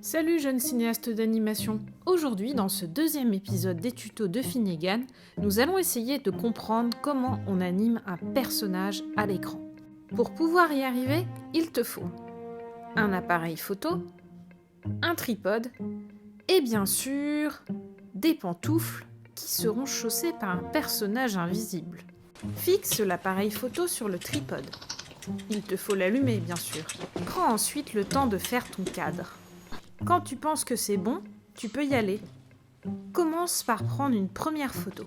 Salut jeunes cinéastes d'animation. Aujourd'hui, dans ce deuxième épisode des tutos de Finnegan, nous allons essayer de comprendre comment on anime un personnage à l'écran. Pour pouvoir y arriver, il te faut un appareil photo, un tripode et bien sûr des pantoufles qui seront chaussées par un personnage invisible. Fixe l'appareil photo sur le tripode. Il te faut l'allumer bien sûr. Prends ensuite le temps de faire ton cadre. Quand tu penses que c'est bon, tu peux y aller. Commence par prendre une première photo.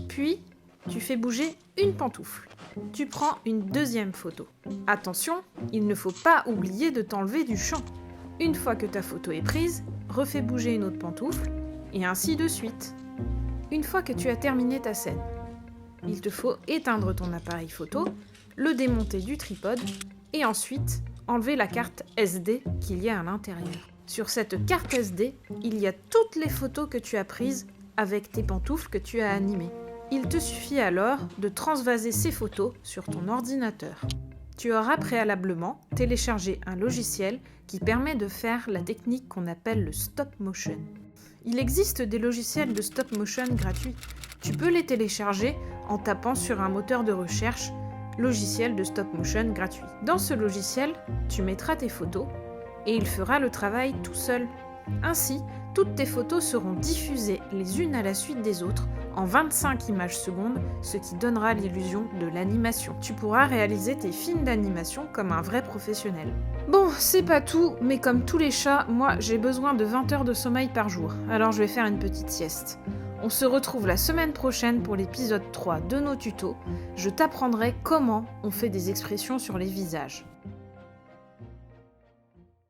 Puis, tu fais bouger une pantoufle. Tu prends une deuxième photo. Attention, il ne faut pas oublier de t'enlever du champ. Une fois que ta photo est prise, refais bouger une autre pantoufle, et ainsi de suite. Une fois que tu as terminé ta scène, il te faut éteindre ton appareil photo, le démonter du tripode, et ensuite enlever la carte SD qu'il y a à l'intérieur. Sur cette carte SD, il y a toutes les photos que tu as prises avec tes pantoufles que tu as animées. Il te suffit alors de transvaser ces photos sur ton ordinateur. Tu auras préalablement téléchargé un logiciel qui permet de faire la technique qu'on appelle le stop motion. Il existe des logiciels de stop motion gratuits. Tu peux les télécharger en tapant sur un moteur de recherche « logiciel de stop motion gratuit ». Dans ce logiciel, tu mettras tes photos et il fera le travail tout seul. Ainsi, toutes tes photos seront diffusées les unes à la suite des autres en 25 images secondes, ce qui donnera l'illusion de l'animation. Tu pourras réaliser tes films d'animation comme un vrai professionnel. Bon, c'est pas tout, mais comme tous les chats, moi j'ai besoin de 20 heures de sommeil par jour, alors je vais faire une petite sieste. On se retrouve la semaine prochaine pour l'épisode 3 de nos tutos. Je t'apprendrai comment on fait des expressions sur les visages.